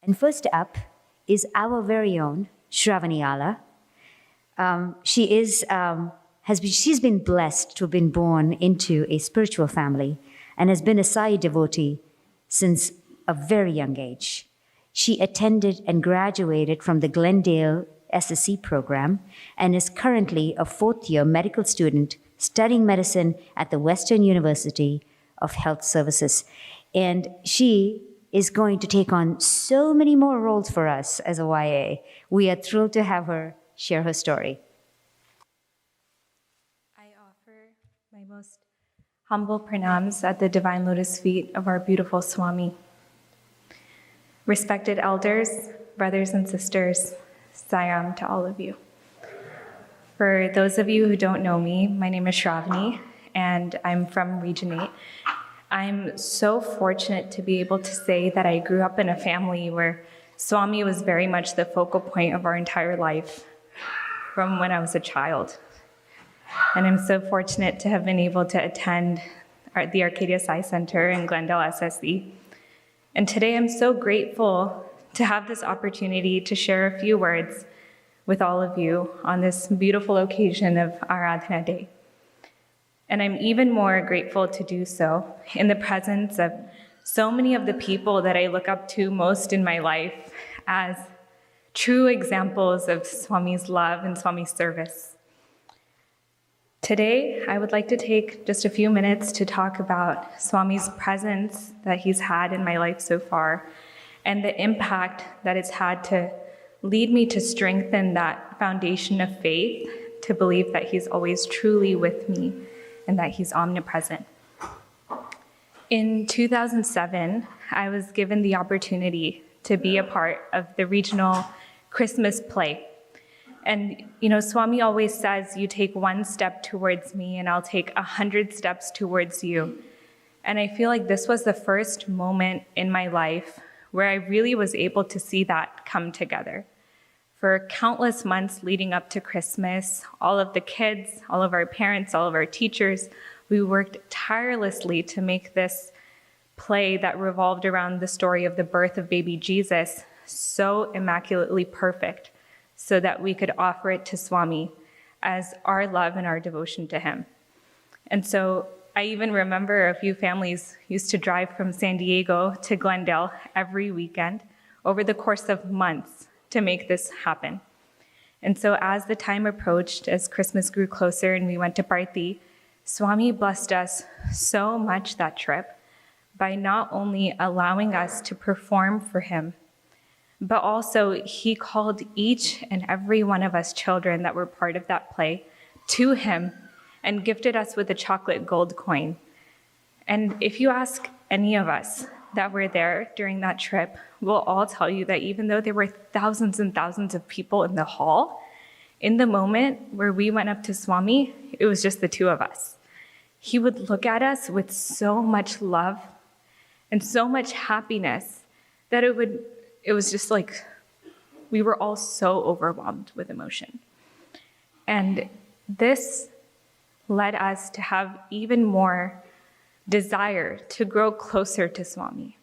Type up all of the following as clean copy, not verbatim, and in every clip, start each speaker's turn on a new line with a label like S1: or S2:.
S1: And first up is our very own Sravani Alla. She's been blessed to have been born into a spiritual family and has been a Sai devotee since a very young age. She attended and graduated from the Glendale SSC program and is currently a fourth-year medical student studying medicine at the Western University of Health Services. And she is going to take on so many more roles for us as a YA. We are thrilled to have her share her story.
S2: I offer my most humble pranams at the divine lotus feet of our beautiful Swami. Respected elders, brothers and sisters, Sayam to all of you. For those of you who don't know me, my name is Sravani, and I'm from Region 8. I'm so fortunate to be able to say that I grew up in a family where Swami was very much the focal point of our entire life from when I was a child. And I'm so fortunate to have been able to attend the Arcadia Sai Center in Glendale SSE. And today I'm so grateful to have this opportunity to share a few words with all of you on this beautiful occasion of Aradhana Day. And I'm even more grateful to do so in the presence of so many of the people that I look up to most in my life as true examples of Swami's love and Swami's service. Today, I would like to take just a few minutes to talk about Swami's presence that he's had in my life so far and the impact that it's had to lead me to strengthen that foundation of faith, to believe that he's always truly with me and that he's omnipresent. In 2007, I was given the opportunity to be a part of the regional Christmas play. And, Swami always says, you take one step towards me and I'll take 100 steps towards you. And I feel like this was the first moment in my life where I really was able to see that come together. For countless months leading up to Christmas, all of the kids, all of our parents, all of our teachers, we worked tirelessly to make this play that revolved around the story of the birth of baby Jesus so immaculately perfect so that we could offer it to Swami as our love and our devotion to him. And so I even remember a few families used to drive from San Diego to Glendale every weekend over the course of months to make this happen. And so as the time approached, as Christmas grew closer and we went to Parthi, Swami blessed us so much that trip by not only allowing us to perform for him, but also he called each and every one of us children that were part of that play to him and gifted us with a chocolate gold coin. And if you ask any of us that were there during that trip, we'll all tell you that even though there were thousands and thousands of people in the hall, in the moment where we went up to Swami, it was just the two of us. He would look at us with so much love and so much happiness that it was just like we were all so overwhelmed with emotion. And this led us to have even more desire to grow closer to Swami.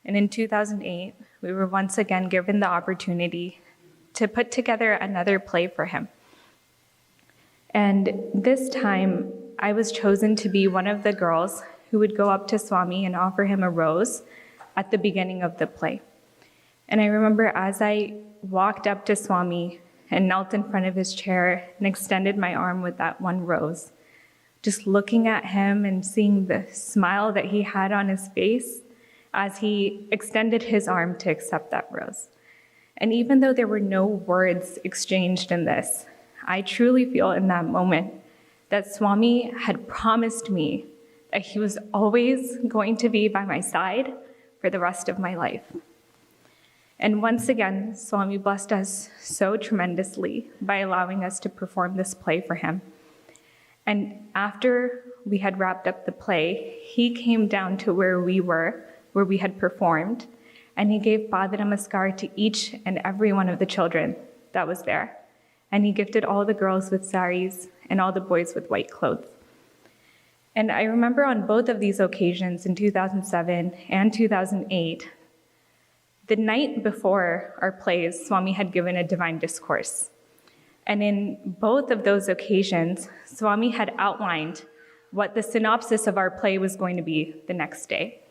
S2: And in 2008, we were once again given the opportunity to put together another play for him. And this time, I was chosen to be one of the girls who would go up to Swami and offer him a rose at the beginning of the play. And I remember as I walked up to Swami and knelt in front of his chair and extended my arm with that one rose, just looking at him and seeing the smile that he had on his face as he extended his arm to accept that rose. And even though there were no words exchanged in this, I truly feel in that moment that Swami had promised me that he was always going to be by my side for the rest of my life. And once again, Swami blessed us so tremendously by allowing us to perform this play for him. And after we had wrapped up the play, he came down to where we were, where we had performed, and he gave Padma Namaskar to each and every one of the children that was there. And he gifted all the girls with saris and all the boys with white clothes. And I remember on both of these occasions, in 2007 and 2008, The night before our plays, Swami had given a divine discourse. And in both of those occasions, Swami had outlined what the synopsis of our play was going to be the next day.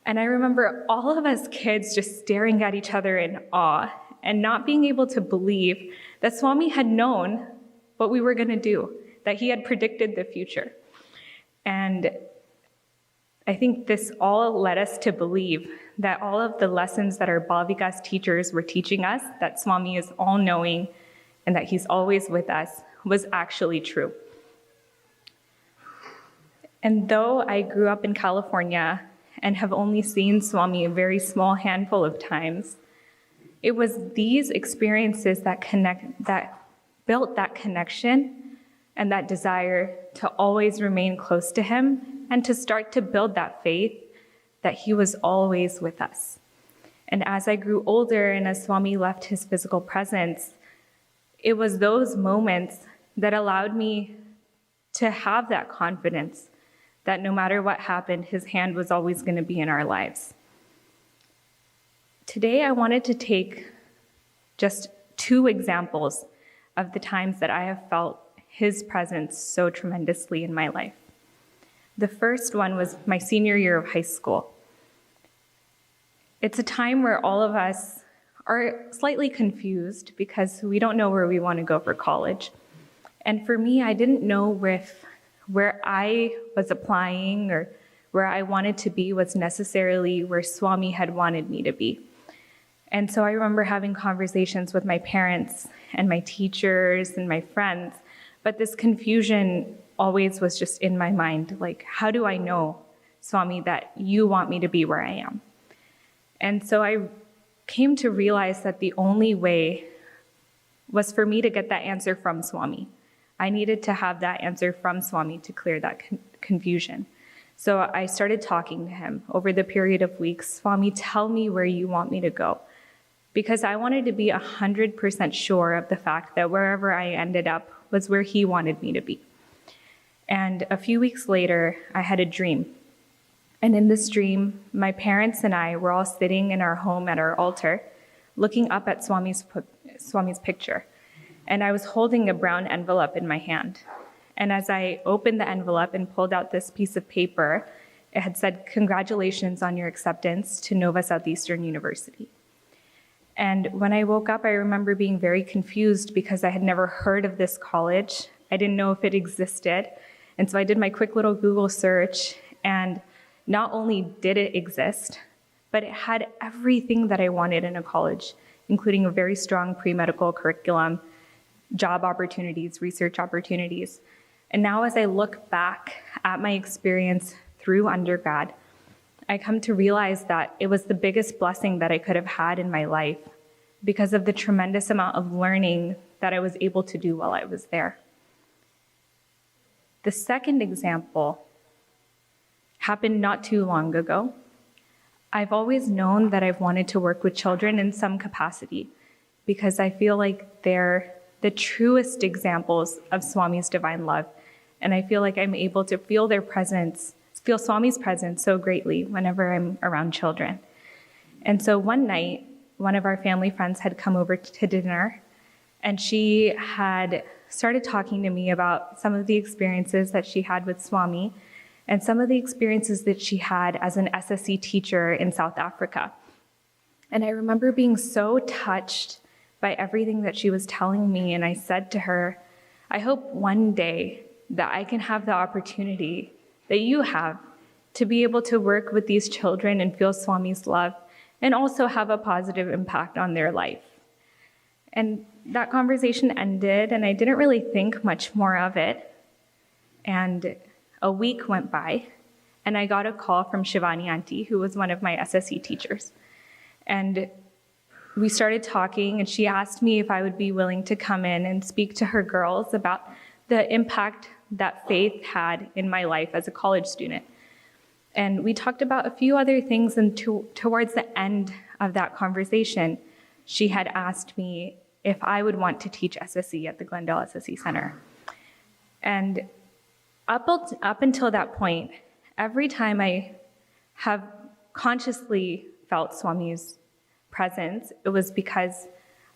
S2: And I remember all of us kids just staring at each other in awe and not being able to believe that Swami had known what we were going to do, that he had predicted the future. And I think this all led us to believe that all of the lessons that our Bal Vikas teachers were teaching us, that Swami is all-knowing and that he's always with us, was actually true. And though I grew up in California and have only seen Swami a very small handful of times, it was these experiences that built that connection and that desire to always remain close to him and to start to build that faith that he was always with us. And as I grew older and as Swami left his physical presence, it was those moments that allowed me to have that confidence that no matter what happened, his hand was always going to be in our lives. Today, I wanted to take just 2 examples of the times that I have felt his presence so tremendously in my life. The first one was my senior year of high school. It's a time where all of us are slightly confused because we don't know where we want to go for college. And for me, I didn't know if where I was applying or where I wanted to be was necessarily where Swami had wanted me to be. And so I remember having conversations with my parents and my teachers and my friends, but this confusion always was just in my mind, like, how do I know, Swami, that you want me to be where I am? And so I came to realize that the only way was for me to get that answer from Swami. I needed to have that answer from Swami to clear that confusion. So I started talking to him over the period of weeks. Swami, tell me where you want me to go. Because I wanted to be 100% sure of the fact that wherever I ended up was where he wanted me to be. And a few weeks later, I had a dream. And in this dream, my parents and I were all sitting in our home at our altar, looking up at Swami's picture. And I was holding a brown envelope in my hand. And as I opened the envelope and pulled out this piece of paper, it had said, "Congratulations on your acceptance to Nova Southeastern University." And when I woke up, I remember being very confused because I had never heard of this college. I didn't know if it existed. And so I did my quick little Google search, and not only did it exist, but it had everything that I wanted in a college, including a very strong pre-medical curriculum, job opportunities, research opportunities. And now as I look back at my experience through undergrad, I come to realize that it was the biggest blessing that I could have had in my life because of the tremendous amount of learning that I was able to do while I was there. The second example happened not too long ago. I've always known that I've wanted to work with children in some capacity because I feel like they're the truest examples of Swami's divine love. And I feel like I'm able to feel their presence, feel Swami's presence so greatly whenever I'm around children. And so one night, one of our family friends had come over to dinner, and she had started talking to me about some of the experiences that she had with Swami and some of the experiences that she had as an SSC teacher in South Africa. And I remember being so touched by everything that she was telling me, and I said to her, I hope one day that I can have the opportunity that you have to be able to work with these children and feel Swami's love and also have a positive impact on their life. And that conversation ended, and I didn't really think much more of it. And a week went by, and I got a call from Sravani Auntie, who was one of my SSC teachers. And we started talking, and she asked me if I would be willing to come in and speak to her girls about the impact that faith had in my life as a college student. And we talked about a few other things, and towards the end of that conversation, she had asked me if I would want to teach SSC at the Glendale SSC Center. And up until that point, every time I have consciously felt Swami's presence, it was because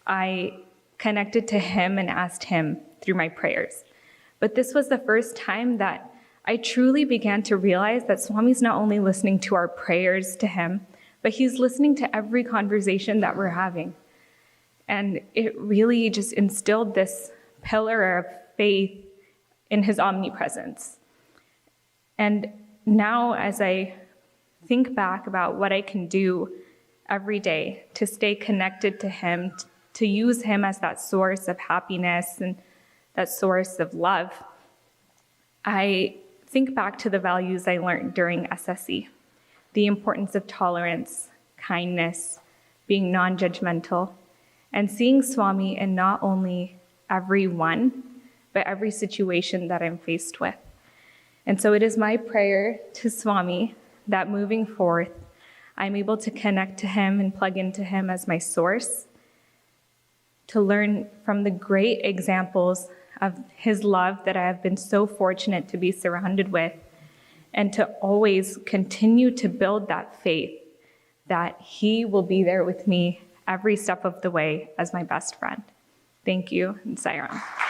S2: I connected to him and asked him through my prayers. But this was the first time that I truly began to realize that Swami's not only listening to our prayers to him, but he's listening to every conversation that we're having. And it really just instilled this pillar of faith in his omnipresence. And now, as I think back about what I can do every day to stay connected to him, to use him as that source of happiness and that source of love, I think back to the values I learned during SSE, the importance of tolerance, kindness, being non-judgmental, and seeing Swami in not only everyone, but every situation that I'm faced with. And so it is my prayer to Swami that moving forth, I'm able to connect to him and plug into him as my source, to learn from the great examples of his love that I have been so fortunate to be surrounded with, and to always continue to build that faith that he will be there with me every step of the way as my best friend. Thank you, and Sai Ram.